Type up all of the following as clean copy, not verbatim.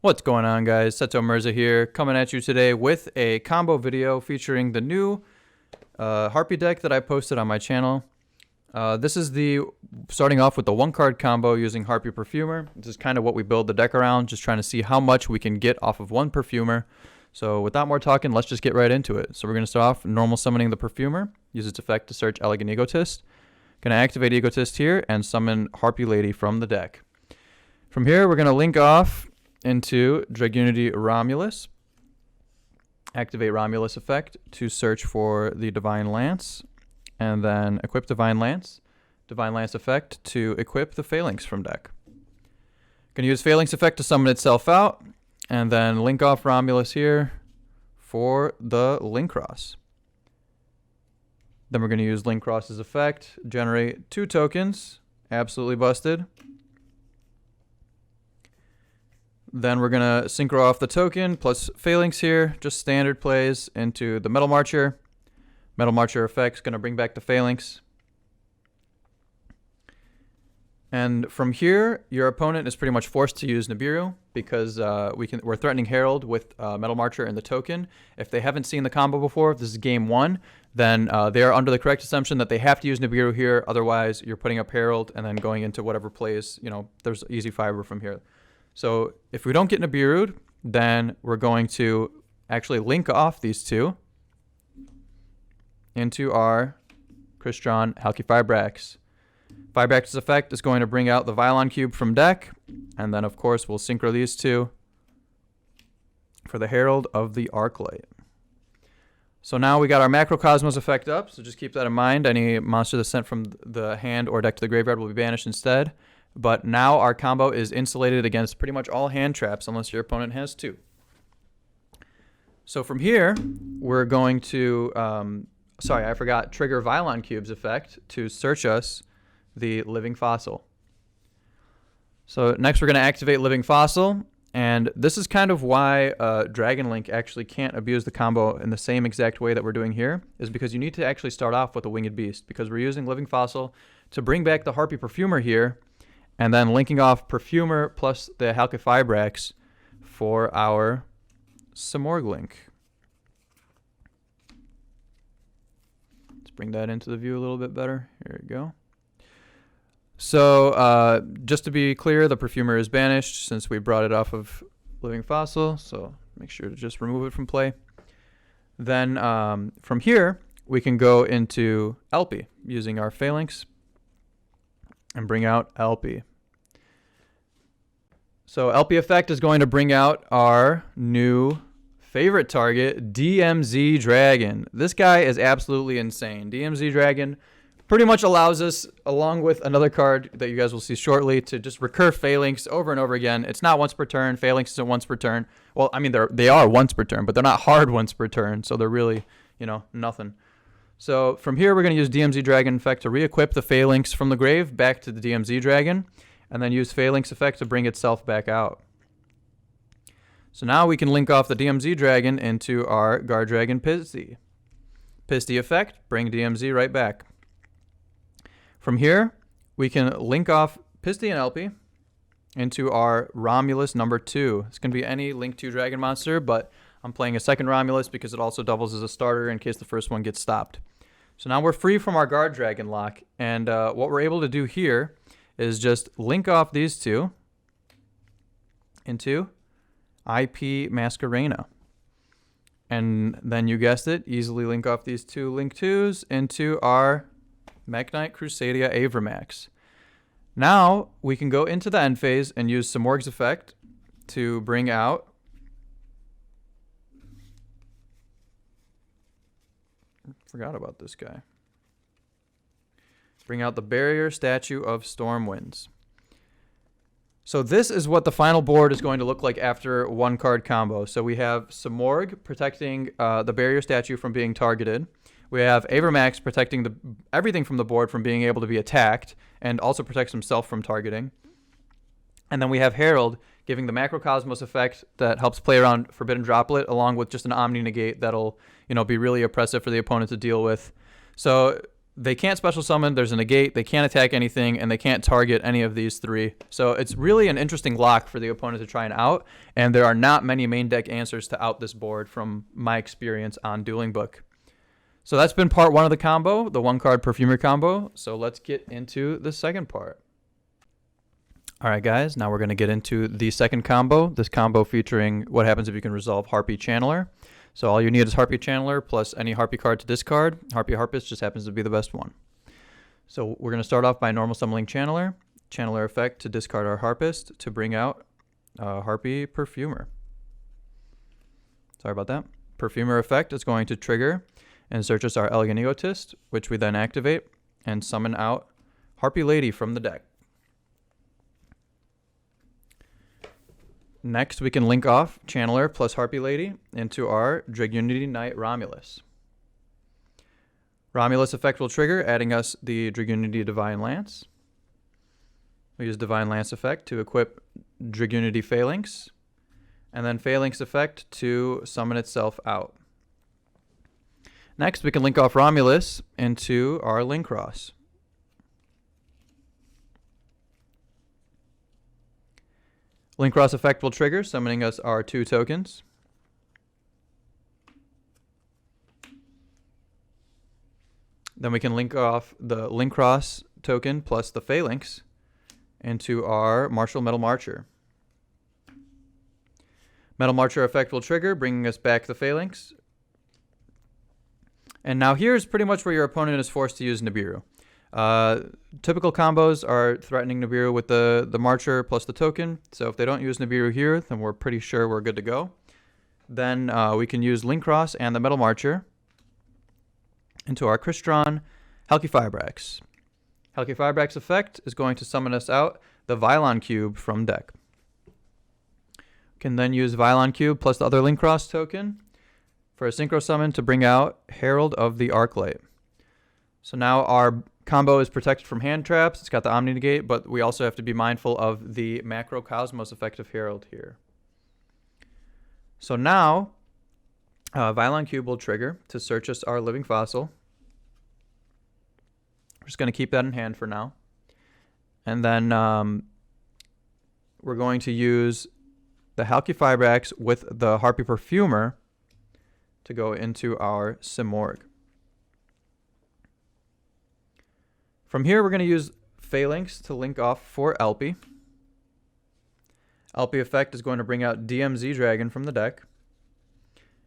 What's going on, guys? Seto Mirza here, coming at you today with a combo video featuring the new Harpie deck that I posted on my channel. This is starting off with the one card combo using Harpie Perfumer. This is kind of what we build the deck around, just trying to see how much we can get off of one Perfumer. So without more talking, let's just get right into it. So we're going to start off normal summoning the Perfumer, use its effect to search Elegant Egotist. Going to activate Egotist here and summon Harpie Lady from the deck. From here, we're going to link off into Dragunity Romulus. Activate Romulus effect to search for the Divine Lance, and then equip Divine Lance. Divine Lance effect to equip the Phalanx from deck. Going to use Phalanx effect to summon itself out, and then link off Romulus here for the Link Cross. Then we're going to use Link Cross's effect, generate 2 tokens, absolutely busted. Then we're going to synchro off the token plus Phalanx here, just standard plays into the Metal Marcher. Metal Marcher effect is going to bring back the Phalanx. And from here, your opponent is pretty much forced to use Nibiru because we're threatening Herald with Metal Marcher and the token. If they haven't seen the combo before, if this is game 1, then they are under the correct assumption that they have to use Nibiru here. Otherwise, you're putting up Herald and then going into whatever plays, there's easy fiber from here. So if we don't get Nibiru'd, then we're going to actually link off these two into our Crystron Halqifibrax. Fibrax's effect is going to bring out the Violon Cube from deck, and then of course we'll synchro these two for the Herald of the Arclight. So now we got our Macrocosmos effect up, so just keep that in mind. Any monster that's sent from the hand or deck to the graveyard will be banished instead. But now our combo is insulated against pretty much all hand traps unless your opponent has 2. So from here, we're going to, trigger Violon Cube's effect to search us the Living Fossil. So next we're going to activate Living Fossil, and this is kind of why Dragon Link actually can't abuse the combo in the same exact way that we're doing here, is because you need to actually start off with a Winged Beast, because we're using Living Fossil to bring back the Harpie Perfumer here, and then linking off Perfumer plus the Halqifibrax for our Simorgh link. Let's bring that into the view a little bit better. Here we go. So just to be clear, the Perfumer is banished since we brought it off of Living Fossil. So make sure to just remove it from play. Then from here, we can go into Elpie using our Phalanx and bring out Elpie. So Elpie effect is going to bring out our new favorite target, DMZ Dragon. This guy is absolutely insane. DMZ Dragon pretty much allows us, along with another card that you guys will see shortly, to just recur Phalanx over and over again. It's not once per turn. Phalanx isn't once per turn. Well, I mean, they are once per turn, but they're not hard once per turn, so they're really, nothing. So from here, we're going to use DMZ Dragon effect to re-equip the Phalanx from the grave back to the DMZ Dragon, and then use Phalanx effect to bring itself back out. So now we can link off the DMZ Dragon into our Guard Dragon Pisty. Pisty effect, bring DMZ right back. From here, we can link off Pisty and Elpie into our Romulus number 2. It's going to be any Link 2 Dragon monster, but I'm playing a second Romulus because it also doubles as a starter in case the first one gets stopped. So now we're free from our Guard Dragon lock, and what we're able to do here is just link off these two into IP Masquerena. And then you guessed it, easily link off these two Link 2s into our Magnite Crusadia Avramax. Now we can go into the end phase and use Simorgh's effect to bring out forgot about this guy. Bring out the Barrier Statue of Stormwinds. So this is what the final board is going to look like after one card combo. So we have Simorgh protecting the Barrier Statue from being targeted. We have Avramax protecting everything from the board from being able to be attacked, and also protects himself from targeting. And then we have Herald giving the Macrocosmos effect that helps play around Forbidden Droplet, along with just an Omni Negate that'll be really oppressive for the opponent to deal with. So they can't special summon, there's a negate, they can't attack anything, and they can't target any of these three. So it's really an interesting lock for the opponent to try and out, and there are not many main deck answers to out this board from my experience on Dueling Book. So that's been part one of the combo, the one card Perfumer combo. So let's get into the second part. All right, guys, now we're going to get into the second combo. This combo featuring what happens if you can resolve Harpie Channeler. So all you need is Harpie Channeler plus any Harpie card to discard. Harpie Harpist just happens to be the best one. So we're going to start off by normal summoning Channeler. Channeler effect to discard our Harpist to bring out Harpie Perfumer. Sorry about that. Perfumer effect is going to trigger and search us our Elegant Egotist, which we then activate and summon out Harpie Lady from the deck. Next, we can link off Channeler plus Harpie Lady into our Dragunity Knight Romulus. Romulus effect will trigger, adding us the Dragunity Divine Lance. We use Divine Lance effect to equip Dragunity Phalanx, and then Phalanx effect to summon itself out. Next, we can link off Romulus into our Linkross. Linkross effect will trigger, summoning us our 2 tokens. Then we can link off the Linkross token plus the Phalanx into our Martial Metal Marcher. Metal Marcher effect will trigger, bringing us back the Phalanx. And now here's pretty much where your opponent is forced to use Nibiru. Typical combos are threatening Nibiru with the Marcher plus the token. So if they don't use Nibiru here, then we're pretty sure we're good to go. Then we can use Linkross and the Metal Marcher into our Crystron Halqifibrax. Halqifibrax effect is going to summon us out the Vylon Cube from deck. We can then use Vylon Cube plus the other Linkross token for a Synchro Summon to bring out Herald of the Arclight. So now our combo is protected from hand traps. It's got the Omni Negate, but we also have to be mindful of the Macrocosmos effect of Herald here. So now, Vylon Cube will trigger to search us our Living Fossil. We're just going to keep that in hand for now. And then we're going to use the Halqifibrax with the Harpie Perfumer to go into our Simorgh. From here, we're going to use Phalanx to link off for Elpie. Elpie effect is going to bring out DMZ Dragon from the deck.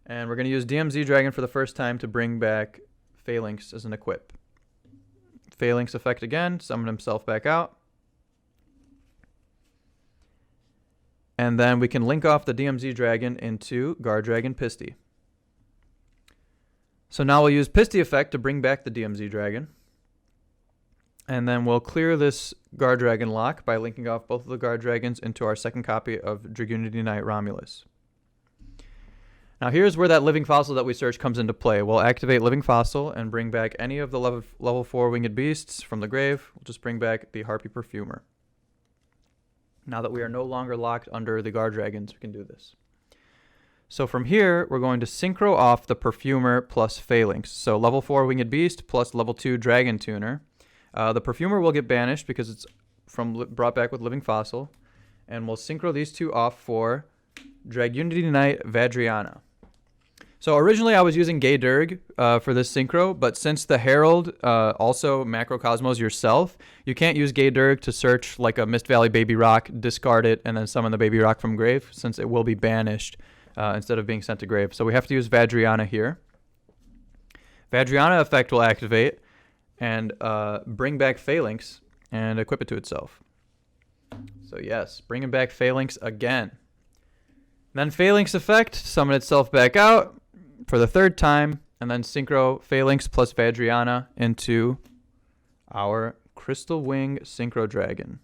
And we're going to use DMZ Dragon for the first time to bring back Phalanx as an equip. Phalanx effect again, summon himself back out. And then we can link off the DMZ Dragon into Guard Dragon Pisty. So now we'll use Pisty effect to bring back the DMZ Dragon. And then we'll clear this Guard Dragon lock by linking off both of the Guard Dragons into our second copy of Dragunity Knight Romulus. Now here's where that Living Fossil that we searched comes into play. We'll activate Living Fossil and bring back any of the level 4 Winged Beasts from the grave. We'll just bring back the Harpie Perfumer. Now that we are no longer locked under the Guard Dragons, we can do this. So from here, we're going to synchro off the Perfumer plus Phalanx. So level 4 Winged Beast plus level 2 Dragon Tuner. The Perfumer will get banished because it's brought back with Living Fossil. And we'll synchro these two off for Dragunity Knight Vadriana. So originally I was using Gay Durg for this synchro, but since the Herald also Macrocosmos yourself, you can't use Gay Durg to search like a Mist Valley Baby Rock, discard it, and then summon the Baby Rock from grave, since it will be banished instead of being sent to grave. So we have to use Vadriana here. Vadriana effect will activate and bring back Phalanx and equip it to itself. So yes, bringing back Phalanx again. Then Phalanx effect, summon itself back out for the third time, and then synchro Phalanx plus Vadriana into our Crystal Wing Synchro Dragon.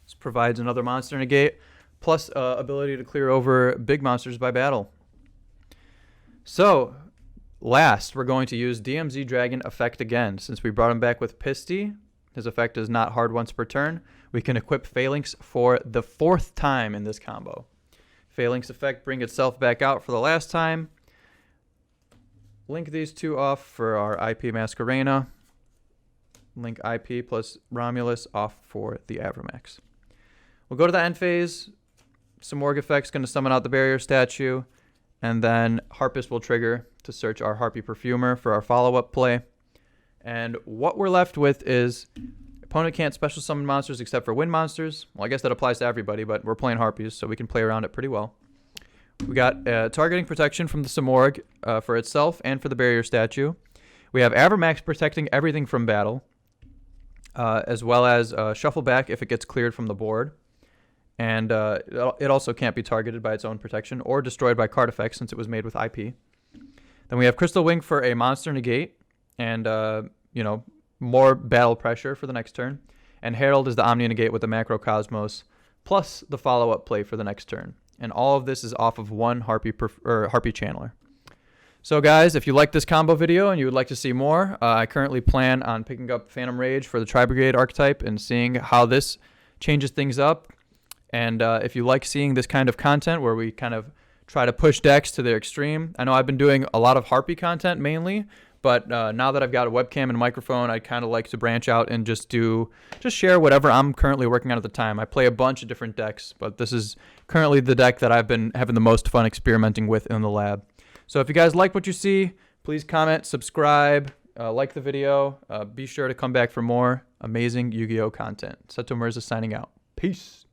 This provides another monster negate, plus ability to clear over big monsters by battle. So, last, we're going to use DMZ Dragon effect again. Since we brought him back with Pisty, his effect is not hard once per turn, we can equip Phalanx for the fourth time in this combo. Phalanx effect bring itself back out for the last time. link these two off for our IP Masquerena. Link IP plus Romulus off for the Avramax. We'll go to the end phase. Some Morg effects going to summon out the barrier statue. And then Harpist will trigger to search our Harpie Perfumer for our follow-up play. And what we're left with is opponent can't special summon monsters except for wind monsters. Well, I guess that applies to everybody, but we're playing Harpies, so we can play around it pretty well. We got targeting protection from the Samorg for itself and for the barrier statue. We have Avramax protecting everything from battle, as well as shuffle back if it gets cleared from the board. And it also can't be targeted by its own protection or destroyed by card effects since it was made with IP. Then we have Crystal Wing for a monster negate and, more battle pressure for the next turn. And Herald is the Omni negate with the Macrocosmos plus the follow-up play for the next turn. And all of this is off of one Harpie Channeler. So guys, if you like this combo video and you would like to see more, I currently plan on picking up Phantom Rage for the Tri-Brigade archetype and seeing how this changes things up. And if you like seeing this kind of content where we kind of try to push decks to their extreme, I know I've been doing a lot of Harpie content mainly, but now that I've got a webcam and microphone, I'd kind of like to branch out and just share whatever I'm currently working on at the time. I play a bunch of different decks, but this is currently the deck that I've been having the most fun experimenting with in the lab. So if you guys like what you see, please comment, subscribe, like the video. Be sure to come back for more amazing Yu-Gi-Oh content. Seto Mirza signing out. Peace.